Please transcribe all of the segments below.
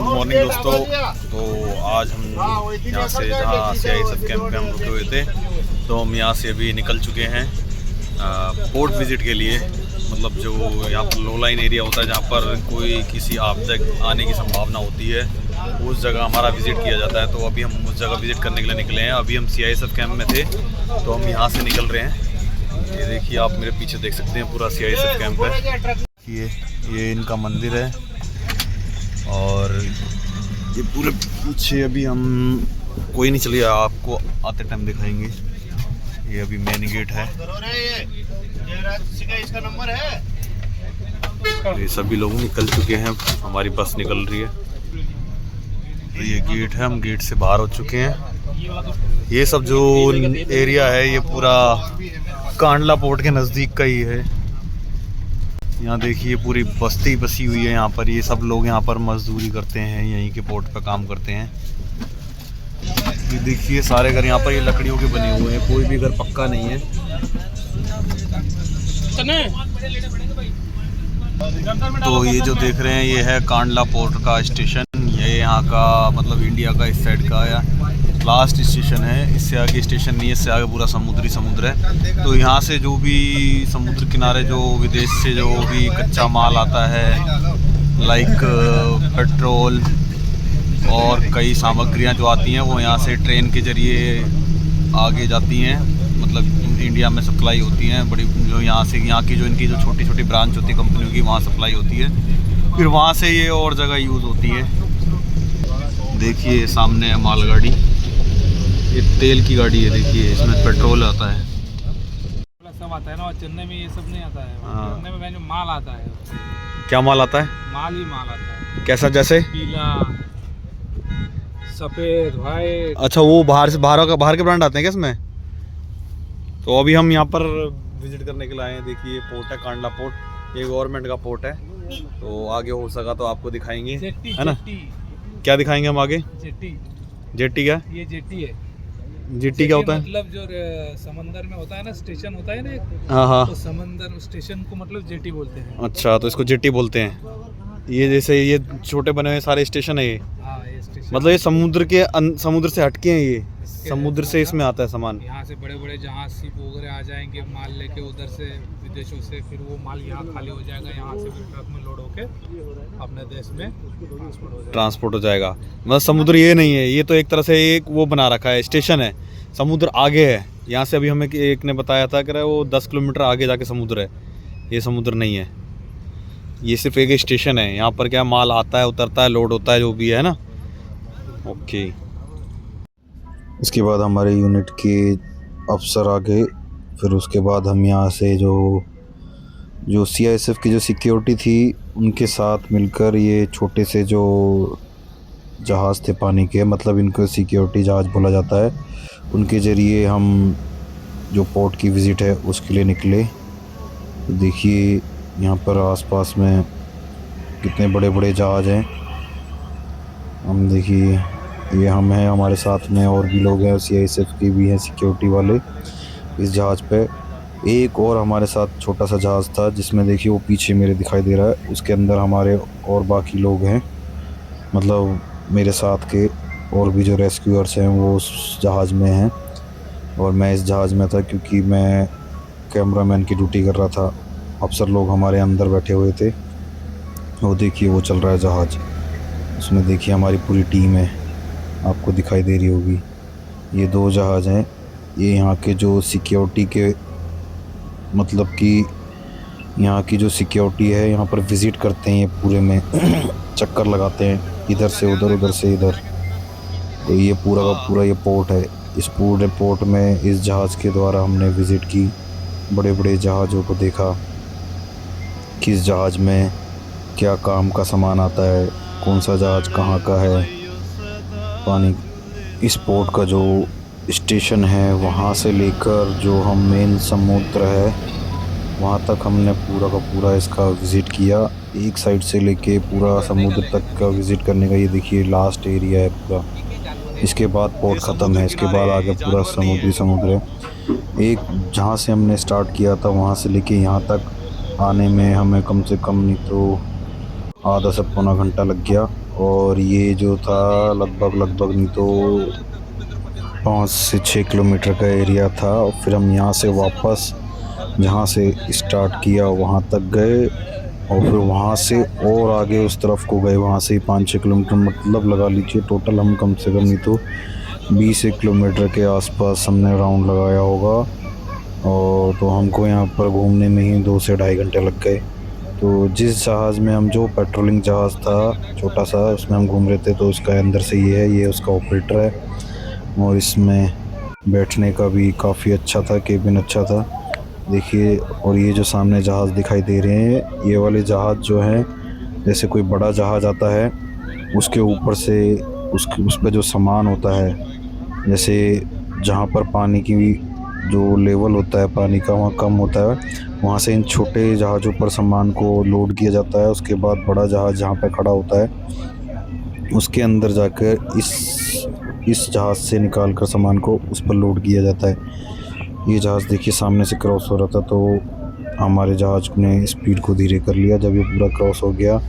Good morning दोस्तों। तो आज हम यहाँ से जहाँ CISF कैंप पे हम रुके हुए थे, तो हम यहाँ से अभी निकल चुके हैं पोर्ट विज़िट के लिए। मतलब जो यहाँ पर लो लाइन एरिया होता है, जहाँ पर कोई किसी आपदा आने की संभावना होती है, उस जगह हमारा विज़िट किया जाता है। तो अभी हम उस जगह विज़िट करने के लिए निकले हैं। अभी हम CISF कैंप में थे, तो हम यहाँ से निकल रहे हैं। ये देखिए, आप मेरे पीछे देख सकते हैं, पूरा CISF कैंप है। ये इनका मंदिर है और ये पूरे पीछे अभी हम कोई नहीं, चलिए आपको आते टाइम दिखाएंगे। ये अभी मेन गेट है। इसका नंबर है। ये सभी लोग निकल चुके हैं, हमारी बस निकल रही है। तो ये गेट है, हम गेट से बाहर हो चुके हैं। ये सब जो एरिया है, ये पूरा कांडला पोर्ट के नज़दीक का ही है। यहाँ देखिए पूरी बस्ती बसी हुई है यहाँ पर। ये सब लोग यहाँ पर मजदूरी करते हैं, यहीं के पोर्ट पर काम करते हैं। ये देखिए सारे घर यहाँ पर ये लकड़ियों के बने हुए हैं, कोई भी घर पक्का नहीं है। तो ये जो देख रहे हैं, ये है कांडला पोर्ट का स्टेशन। ये यहाँ का मतलब इंडिया का इस साइड का या लास्ट स्टेशन है। इससे आगे स्टेशन नहीं है, इससे आगे पूरा समुद्र है। तो यहाँ से जो भी समुद्र किनारे जो विदेश से जो भी कच्चा माल आता है, लाइक पेट्रोल और कई सामग्रियाँ जो आती हैं, वो यहाँ से ट्रेन के ज़रिए आगे जाती हैं। मतलब इंडिया में सप्लाई होती हैं बड़ी, जो यहाँ से यहाँ की जो इनकी जो छोटी छोटी ब्रांच होती है कंपनियों की, वहाँ सप्लाई होती है। फिर वहाँ से ये और जगह यूज़ होती है। देखिए सामने है मालगाड़ी, ये तेल की गाड़ी है। देखिए इसमें पेट्रोल आता है, सब आता है ना। चेन्नई में ये सब नहीं आता है। चेन्नई में जो माल आता है। क्या माल आता है? माल ही माल आता है। कैसा? जैसे पीला, सफेद, व्हाइट। अच्छा, वो बाहर के ब्रांड आते हैं क्या इसमें? तो अभी हम यहाँ पर विजिट करने के लिए आए हैं। देखिए पोर्ट है, कांडला पोर्ट। ये गवर्नमेंट का पोर्ट है। तो आगे हो सका तो आपको दिखाएंगे, है ना? क्या दिखाएंगे हम आगे? जेटी क्या? ये जेटी है। जेटी क्या होता है? मतलब जो समंदर में होता है ना, स्टेशन होता है ना। हाँ, तो समंदर स्टेशन को मतलब जेटी बोलते हैं। अच्छा, तो इसको जेटी बोलते हैं। ये जैसे ये छोटे बने हुए सारे स्टेशन है ये। हाँ, ये स्टेशन मतलब ये समुद्र से हटके हैं। ये समुद्र से इसमें आता है सामान। यहाँ से बड़े बड़े जहाज शिप वगैरह आ जाएंगे माल लेके उधर से, विदेशों से। फिर वो माल यहाँ खाली हो जाएगा, यहाँ से फिर ट्रक में लोड होके अपने देश में ट्रांसपोर्ट हो जाएगा। मतलब समुद्र ये नहीं है, ये तो एक तरह से एक वो बना रखा है, स्टेशन है। समुद्र आगे है। यहाँ से अभी हमें एक ने बताया था कि वो 10 किलोमीटर आगे जाके समुद्र है। ये समुद्र नहीं है, ये सिर्फ एक स्टेशन है। यहाँ पर क्या माल आता है, उतरता है, लोड होता है, जो भी है ना। ओके। इसके बाद हमारे यूनिट के अफसर आ गए। फिर उसके बाद हम यहाँ से जो CISF की जो सिक्योरिटी थी, उनके साथ मिलकर ये छोटे से जो जहाज़ थे पानी के, मतलब इनको सिक्योरिटी जहाज़ बोला जाता है, उनके ज़रिए हम जो पोर्ट की विज़िट है उसके लिए निकले। तो देखिए यहाँ पर आसपास में कितने बड़े बड़े जहाज़ हैं। हम देखिए, ये हम हैं, हमारे साथ में और भी लोग हैं, CISF के भी हैं सिक्योरिटी वाले इस जहाज़ पे। एक और हमारे साथ छोटा सा जहाज़ था, जिसमें देखिए वो पीछे मेरे दिखाई दे रहा है, उसके अंदर हमारे और बाकी लोग हैं। मतलब मेरे साथ के और भी जो रेस्क्यूअर्स हैं वो उस जहाज़ में हैं, और मैं इस जहाज़ में था क्योंकि मैं कैमरामैन की ड्यूटी कर रहा था। अफसर लोग हमारे अंदर बैठे हुए थे। वो देखिए वो चल रहा है जहाज़, उसमें देखिए हमारी पूरी टीम है, आपको दिखाई दे रही होगी। ये 2 जहाज़ हैं। ये यहाँ के जो सिक्योरिटी के, मतलब कि यहाँ की जो सिक्योरिटी है, यहाँ पर विज़िट करते हैं ये पूरे में चक्कर लगाते हैं, इधर से उधर, उधर से इधर। तो ये पूरा का पूरा ये पोर्ट है। इस पूरे पोर्ट में इस जहाज़ के द्वारा हमने विज़िट की, बड़े बड़े जहाज़ों को देखा, किस जहाज़ में क्या काम का सामान आता है, कौन सा जहाज़ कहाँ का है। पानी इस पोर्ट का जो स्टेशन है, वहाँ से लेकर जो हम मेन समुद्र है वहाँ तक हमने पूरा का पूरा इसका विज़िट किया। एक साइड से लेके पूरा समुद्र तक का विज़िट करने का ये देखिए लास्ट एरिया है पूरा। इसके बाद पोर्ट ख़त्म है, इसके बाद आगे पूरा समुद्र है। एक जहाँ से हमने स्टार्ट किया था वहाँ से लेके यहाँ तक आने में हमें कम से कम नहीं तो आधा से पौना घंटा लग गया। और ये जो था लगभग नहीं तो 5 से 6 किलोमीटर का एरिया था। और फिर हम यहाँ से वापस जहाँ से स्टार्ट किया वहाँ तक गए और फिर वहाँ से और आगे उस तरफ को गए, वहाँ से 5-6 किलोमीटर, मतलब लगा लीजिए टोटल हम कम से कम नहीं तो 20 किलोमीटर के आसपास हमने राउंड लगाया होगा। और तो हमको यहाँ पर घूमने में ही 2 से ढाई घंटे लग गए। तो जिस जहाज़ में हम, जो पेट्रोलिंग जहाज़ था छोटा सा, उसमें हम घूम रहे थे, तो उसका अंदर से ये है, ये उसका ऑपरेटर है। और इसमें बैठने का भी काफ़ी अच्छा था, केबिन अच्छा था देखिए। और ये जो सामने जहाज़ दिखाई दे रहे हैं, ये वाले जहाज़ जो हैं, जैसे कोई बड़ा जहाज़ आता है उसके ऊपर से उस पर जो सामान होता है, जैसे जहाँ पर पानी की जो लेवल होता है पानी का वहाँ कम होता है, वहाँ से इन छोटे जहाज़ों पर सामान को लोड किया जाता है। उसके बाद बड़ा जहाज़ जहाँ पे खड़ा होता है उसके अंदर जाकर इस जहाज़ से निकाल कर सामान को उस पर लोड किया जाता है। ये जहाज़ देखिए सामने से क्रॉस हो रहा था, तो हमारे जहाज़ ने स्पीड को धीरे कर लिया। जब ये पूरा क्रॉस हो गया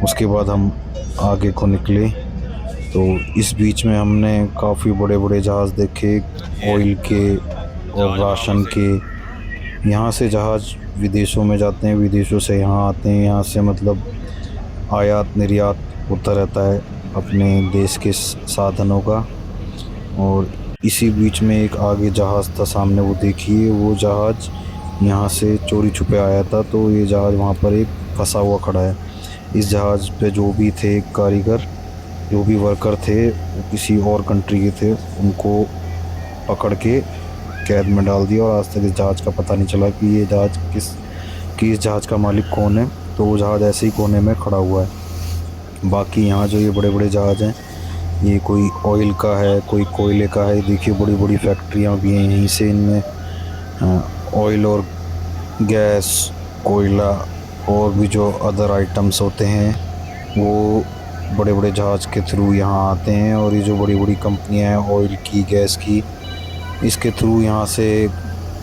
उसके बाद हम आगे को निकले। तो इस बीच में हमने काफ़ी बड़े बड़े जहाज़ देखे, ऑयल के और राशन के। यहाँ से जहाज़ विदेशों में जाते हैं, विदेशों से यहाँ आते हैं, यहाँ से मतलब आयात निर्यात होता रहता है अपने देश के साधनों का। और इसी बीच में एक आगे जहाज़ था सामने, वो देखिए, वो जहाज़ यहाँ से चोरी छुपे आया था। तो ये जहाज़ वहाँ पर एक फंसा हुआ खड़ा है। इस जहाज़ पे जो भी थे कारीगर, जो भी वर्कर थे, वो किसी और कंट्री के थे, उनको पकड़ के कैद में डाल दिया। और आज तक इस जहाज़ का पता नहीं चला कि ये जहाज़ इस जहाज़ का मालिक कौन है। तो वो जहाज़ ऐसे ही कोने में खड़ा हुआ है। बाकी यहाँ जो ये बड़े बड़े जहाज़ हैं, ये कोई ऑयल का है, कोई कोयले का है। देखिए बड़ी बड़ी फैक्ट्रियाँ भी हैं, यहीं से इनमें ऑयल और गैस, कोयला और भी जो अदर आइटम्स होते हैं वो बड़े बड़े जहाज़ के थ्रू यहाँ आते हैं। और ये जो बड़ी बड़ी कंपनियाँ हैं ऑयल की, गैस की, इसके थ्रू यहाँ से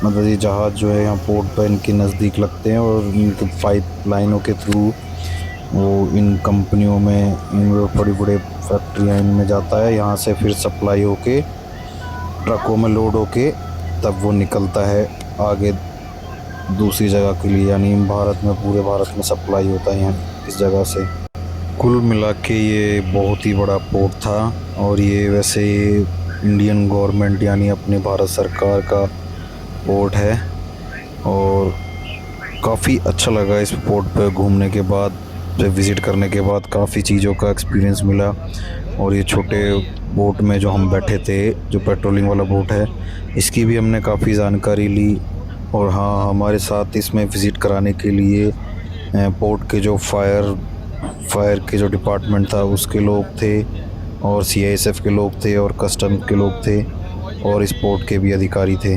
मतलब ये जहाज़ जो है यहाँ पोर्ट पर इनके नज़दीक लगते हैं और इनके पाइप लाइनों के थ्रू वो इन कंपनियों में, इन बड़ी बड़े फैक्ट्रियाँ इनमें जाता है। यहाँ से फिर सप्लाई होके ट्रकों में लोड होके तब वो निकलता है आगे दूसरी जगह के लिए, यानी भारत में, पूरे भारत में सप्लाई होता है यहाँ इस जगह से। कुल मिला के ये बहुत ही बड़ा पोर्ट था। और ये वैसे इंडियन गवर्नमेंट यानी अपने भारत सरकार का पोर्ट है। और काफ़ी अच्छा लगा इस पोर्ट पर घूमने के बाद, विज़िट करने के बाद काफ़ी चीज़ों का एक्सपीरियंस मिला। और ये छोटे बोट में जो हम बैठे थे, जो पेट्रोलिंग वाला बोट है, इसकी भी हमने काफ़ी जानकारी ली। और हाँ, हमारे साथ इसमें विज़िट कराने के लिए पोर्ट के जो फायर के जो डिपार्टमेंट था उसके लोग थे, और CISF के लोग थे, और कस्टम के लोग थे, और इस पोर्ट के भी अधिकारी थे।